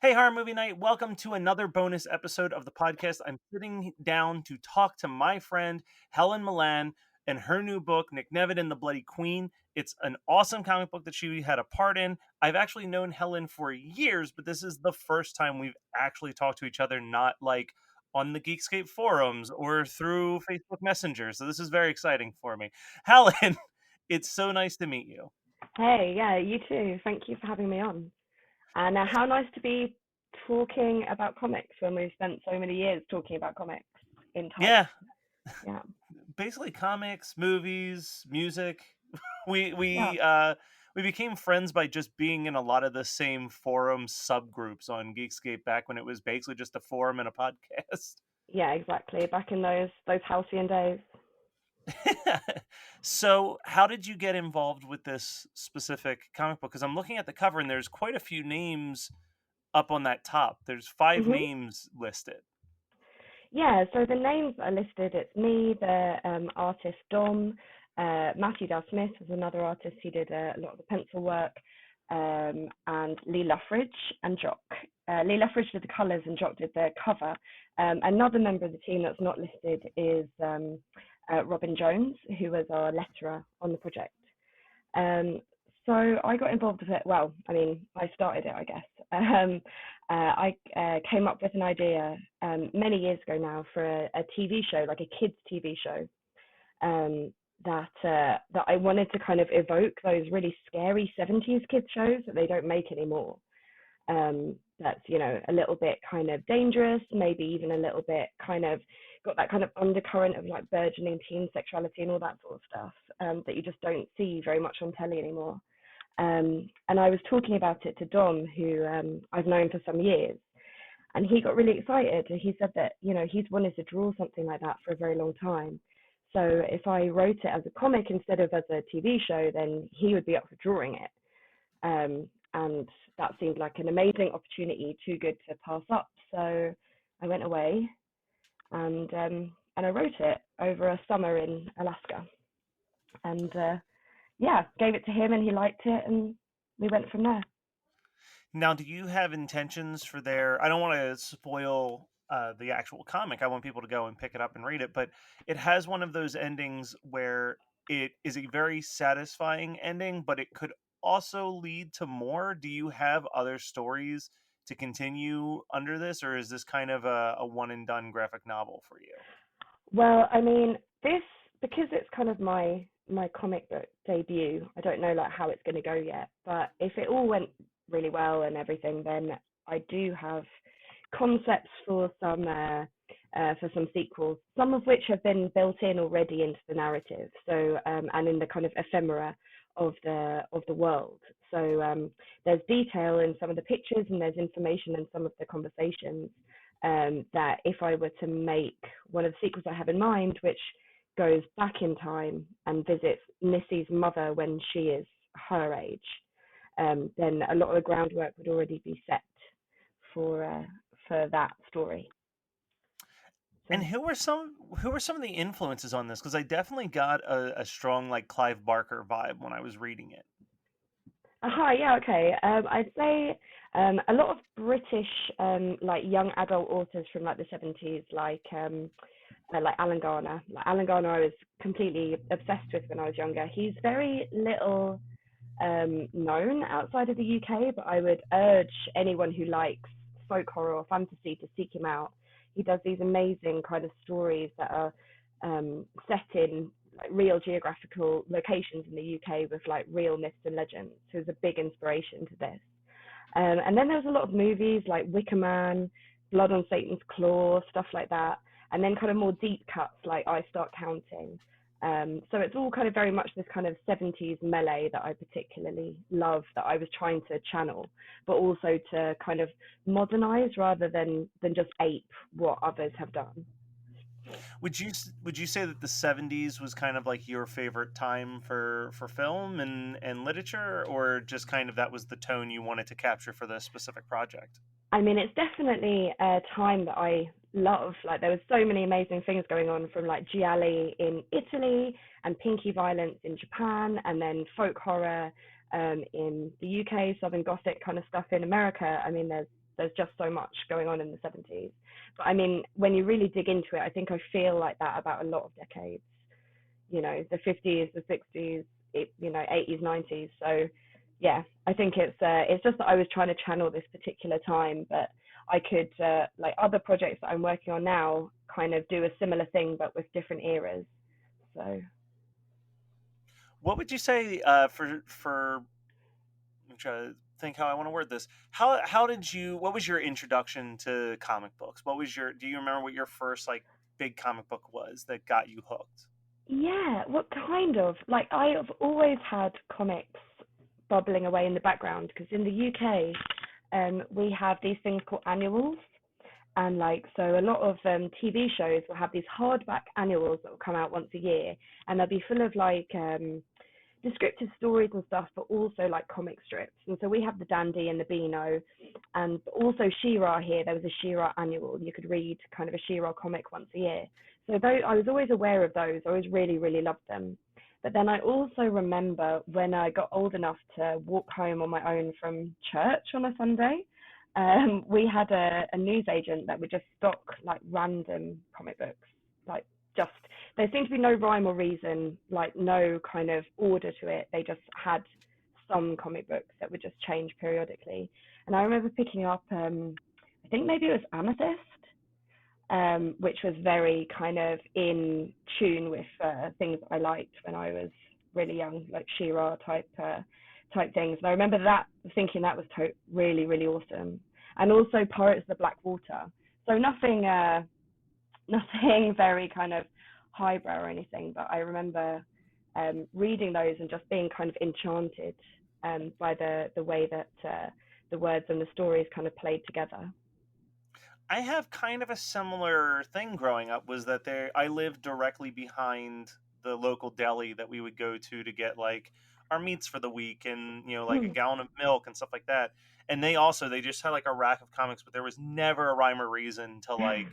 Hey, Horror Movie Night, welcome to another bonus episode of the podcast. I'm sitting down to talk to my friend Helen Mullane and her new book, NicNevin and the Bloody Queen. It's an awesome comic book that she had a part in. I've actually known Helen for years, but this is the first time we've actually talked to each other, not like on the Geekscape forums or through Facebook Messenger. So this is very exciting for me. Helen, it's so nice to meet you. Hey, yeah, you too. Thank you for having me on. And how nice to be talking about comics when we've spent so many years talking about comics in type. Yeah, Yeah, basically comics, movies, music. We yeah, we uh we became friends by just being in a lot of the same forum subgroups on Geekscape back when it was basically just a forum and a podcast. yeah, exactly. Back in those halcyon days. So, how did you get involved with this specific comic book? Because I'm looking at the cover and there's quite a few names up on that top. There's five hmm names listed. Yeah, so the names are listed. It's me, the artist Dom, Matthew Dal Smith was another artist who did a lot of the pencil work, and Lee Luffridge and Jock. Lee Luffridge did the colours and Jock did the cover. Another member of the team that's not listed is Robin Jones, who was our letterer on the project. Um, so I got involved with it. Well, I mean, I started it, I guess. I came up with an idea many years ago now for a TV show, like a kids' TV show, that I wanted to kind of evoke those really scary 70s kids shows that they don't make anymore. That's a little bit kind of dangerous, maybe even a little bit kind of got that kind of undercurrent of like burgeoning teen sexuality and all that sort of stuff, that you just don't see very much on telly anymore. And I was talking about it to Dom, who I've known for some years, and he got really excited. He said that he's wanted to draw something like that for a very long time. So if I wrote it as a comic instead of as a TV show, then he would be up for drawing it. And that seemed like an amazing opportunity, too good to pass up. So I went away and I wrote it over a summer in Alaska, and yeah, gave it to him, and he liked it, and we went from there. Now, do you have intentions for their? I don't want to spoil the actual comic. I want people to go and pick it up and read it, but it has one of those endings where it is a very satisfying ending, but it could also lead to more. Do you have other stories to continue under this, or is this kind of a one and done graphic novel for you? Well, I mean, this because it's kind of my comic book debut. I don't know like how it's going to go yet, but if it all went really well and everything, then I do have concepts for some sequels, some of which have been built in already into the narrative. So and in the kind of ephemera of the world. So there's detail in some of the pictures, and there's information in some of the conversations, that if I were to make one of the sequels I have in mind, which goes back in time and visits Nissy's mother when she is her age, then a lot of the groundwork would already be set for uh, for that story. And So, who are some of the influences on this? Because I definitely got a strong like Clive Barker vibe when I was reading it. aha, yeah, okay. I'd say a lot of British like young adult authors from like the 70s, like Alan Garner. Like Alan Garner, I was completely obsessed with when I was younger. He's very little known outside of the UK, but I would urge anyone who likes folk horror or fantasy to seek him out. He does these amazing kind of stories that are set in like real geographical locations in the UK with like real myths and legends. So it's a big inspiration to this. And then there's a lot of movies like Wicker Man, Blood on Satan's Claw, stuff like that. And then kind of more deep cuts like I Start Counting. So it's all kind of very much this kind of 70s melee that I particularly love, that I was trying to channel, but also to kind of modernize rather than just ape what others have done. Would you say that the '70s was kind of like your favorite time for film and literature, or just kind of that was the tone you wanted to capture for this specific project? I mean, it's definitely a time that I love. Like, there was so many amazing things going on, from like gialli in Italy and pinky violence in Japan, and then folk horror in the UK, Southern Gothic kind of stuff in America. I mean, there's just so much going on in the 70s. But I mean, when you really dig into it, I think I feel like that about a lot of decades. The 50s, the 60s, 80s, 90s. So yeah, I think it's just that I was trying to channel this particular time, but I could like other projects that I'm working on now kind of do a similar thing but with different eras. So What would you say for I'm trying to think how I want to word this. How did you? What was your introduction to comic books? What was your? Do you remember what your first like big comic book was that got you hooked? yeah, what kind of like I have always had comics bubbling away in the background because in the UK, we have these things called annuals, and like so a lot of TV shows will have these hardback annuals that will come out once a year, and they'll be full of like descriptive stories and stuff, but also like comic strips. And so we have the Dandy and the Beano, and also She-Ra here. There was a She-Ra annual. You could read kind of a She-Ra comic once a year. So those, I was always aware of those. I always really, really loved them. But then I also remember when I got old enough to walk home on my own from church on a Sunday, we had a news agent that would just stock like random comic books, like just there seemed to be no rhyme or reason, like no kind of order to it. They just had some comic books that would just change periodically. And I remember picking up, I think maybe it was Amethyst, which was very kind of in tune with things I liked when I was really young, like She-Ra type things. And I remember that thinking that was really really awesome. And also Pirates of the Black Water. So nothing very kind of highbrow or anything, but I remember reading those and just being kind of enchanted by the way that the words and the stories kind of played together. I have kind of a similar thing growing up. Was that there? I lived directly behind the local deli that we would go to get like our meats for the week and like a gallon of milk and stuff like that. And they just had like a rack of comics, but there was never a rhyme or reason to like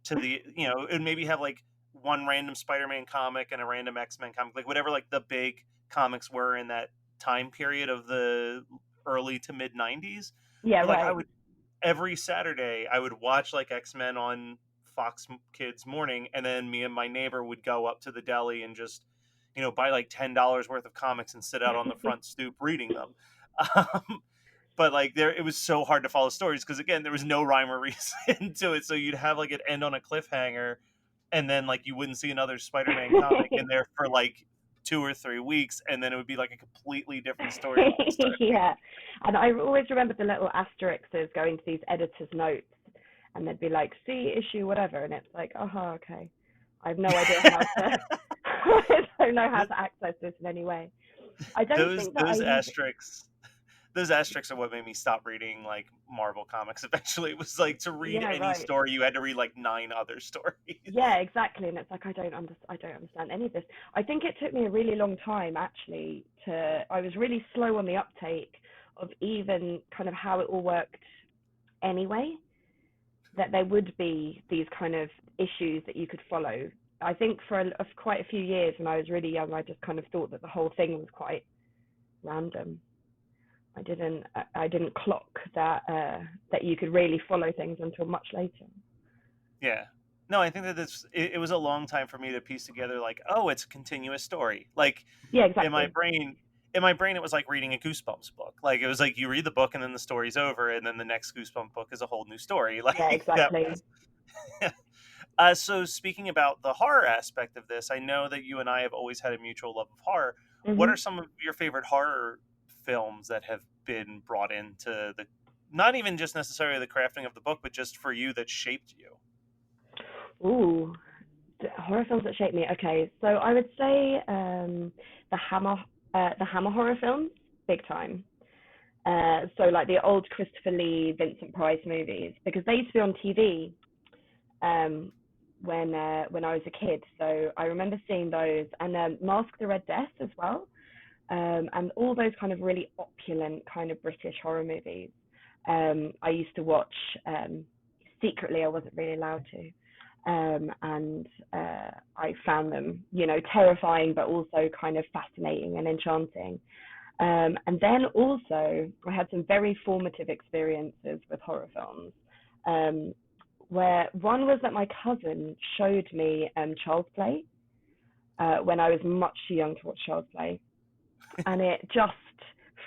to the it would maybe have like one random Spider-Man comic and a random X-Men comic, like whatever like the big comics were in that time period of the early to mid 90s. Yeah, But like I right. would every Saturday I would watch like X-Men on Fox Kids morning, and then me and my neighbor would go up to the deli and just buy like $10 worth of comics and sit out on the front stoop reading them. Um, but like there it was so hard to follow stories because again there was no rhyme or reason to it, so you'd have like it end on a cliffhanger, and then like you wouldn't see another Spider-Man comic in there for like 2 or 3 weeks, and then it would be like a completely different story the next time. Yeah, and I always remember the little asterisks going to these editors' notes, and they'd be like, "See issue whatever," and it's like, "Oh, okay." I have no idea how to. I don't know how to access this in any way. I don't those think that I those even. asterisks those asterisks are what made me stop reading like Marvel comics eventually. It was like to read Yeah, any right. story you had to read like 9 other stories. Yeah, exactly. And it's like I don't understand any of this. I think it took me a really long time actually to I was really slow on the uptake of even kind of how it all worked anyway, that there would be these kind of issues that you could follow. I think for quite a few years when I was really young, I just kind of thought that the whole thing was quite random. I didn't clock that you could really follow things until much later. Yeah. No, I think that it was a long time for me to piece together like, oh, it's a continuous story. Like Yeah, in my exactly. brain, in my brain, it was like reading a Goosebumps book. Like it was like you read the book and then the story's over, and then the next Goosebump book is a whole new story. Yeah, Like that exactly. was. So speaking about the horror aspect of this, I know that you and I have always had a mutual love of horror. What are Mhm. some of your favorite horror films that have been brought into the, not even just necessarily the crafting of the book, but just for you that shaped you? Ooh, horror films that shaped me. Okay, so I would say the the Hammer horror films, big time. So like the old Christopher Lee, Vincent Price movies, because they used to be on TV um, when I was a kid. So I remember seeing those, and Mask the Red Death as well, and all those kind of really opulent kind of British horror movies. I used to watch secretly. I wasn't really allowed to. And I found them, terrifying, but also kind of fascinating and enchanting. And then also, I had some very formative experiences with horror films. Um, where one was that my cousin showed me Child's Play when I was much too young to watch Child's Play, and it just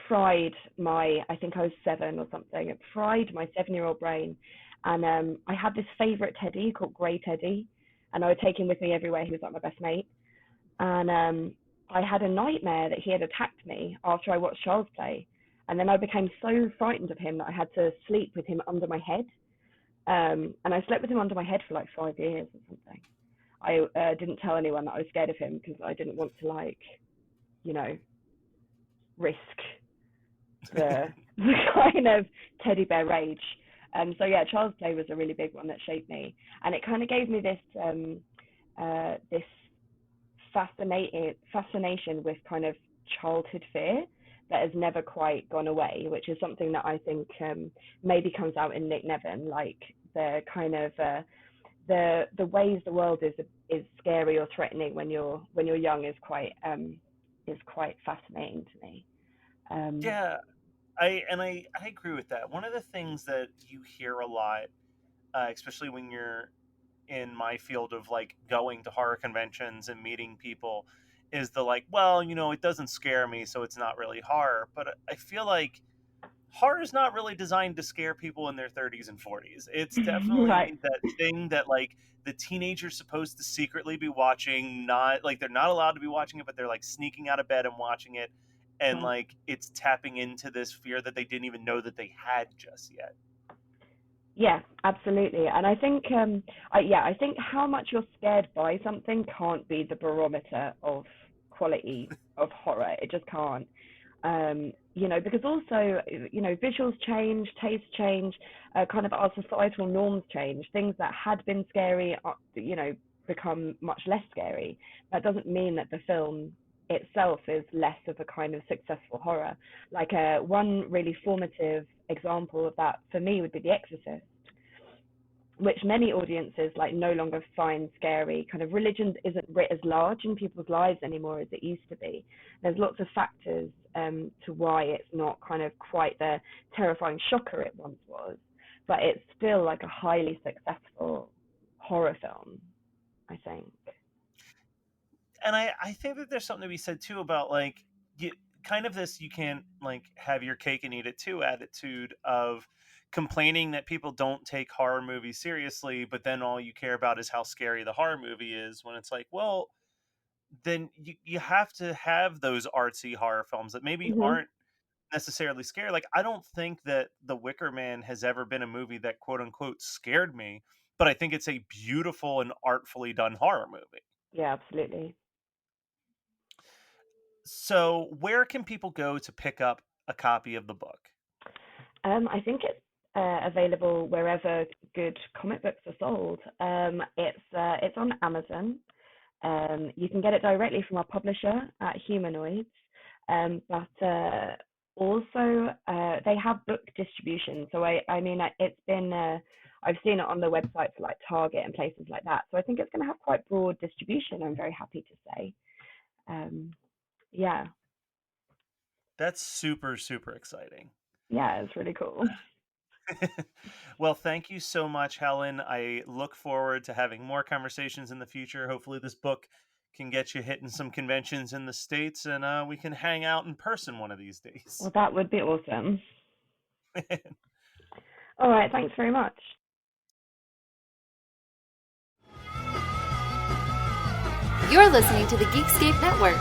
fried my, I think I was 7 or something. It fried my 7-year-old brain, and I had this favorite teddy called Grey Teddy, and I would take him with me everywhere. He was like my best mate, and I had a nightmare that he had attacked me after I watched Child's Play, and then I became so frightened of him that I had to sleep with him under my head. And I slept with him under my head for like 5 years or something. I didn't tell anyone that I was scared of him because I didn't want to, like, you know, risk the kind of teddy bear rage. So yeah, Child's Play was a really big one that shaped me, and it kind of gave me this fascination with kind of childhood fear that has never quite gone away, which is something that I think maybe comes out in NicNevin, like the kind of the ways the world is scary or threatening when you're young is quite fascinating to me. Um, Yeah, I agree with that. One of the things that you hear a lot, especially when you're in my field of like going to horror conventions and meeting people, is the like, well, it doesn't scare me, so it's not really horror. But I feel like horror is not really designed to scare people in their 30s and 40s. It's right. definitely that thing that like the teenager's supposed to secretly be watching, not like they're not allowed to be watching it, but they're like sneaking out of bed and watching it, and Yeah. like it's tapping into this fear that they didn't even know that they had just yet. Yeah, absolutely. And I think, I think how much you're scared by something can't be the barometer of quality of horror. It just can't. Because also, visuals change, tastes change, kind of our societal norms change. Things that had been scary, become much less scary. That doesn't mean that the film itself is less of a kind of successful horror. Like one really formative example of that for me would be The Exorcist, which many audiences like no longer find scary. Kind of religion isn't writ as large in people's lives anymore as it used to be. There's lots of factors to why it's not kind of quite the terrifying shocker it once was, but it's still like a highly successful horror film, I think. And I think that there's something to be said too about like you, kind of this you can't like have your cake and eat it too attitude of complaining that people don't take horror movies seriously, but then all you care about is how scary the horror movie is, when it's like, well, then you have to have those artsy horror films that maybe Hmm. aren't necessarily scary. Like I don't think that The Wicker Man has ever been a movie that quote unquote scared me, but I think it's a beautiful and artfully done horror movie. Yeah, absolutely. So, where can people go to pick up a copy of the book? I think it's available wherever good comic books are sold. It's on Amazon. You can get it directly from our publisher at Humanoids, but also they have book distribution. So I mean, it's been I've seen it on the website for like Target and places like that. So I think it's going to have quite broad distribution. I'm very happy to say. Um, yeah, That's super, super exciting. yeah, it's really cool. Well, thank you so much, Helen. I look forward to having more conversations in the future. Hopefully, this book can get you hitting some conventions in the States, and we can hang out in person one of these days. Well, that would be awesome. All right, thanks very much. You're listening to the Geekscape Network.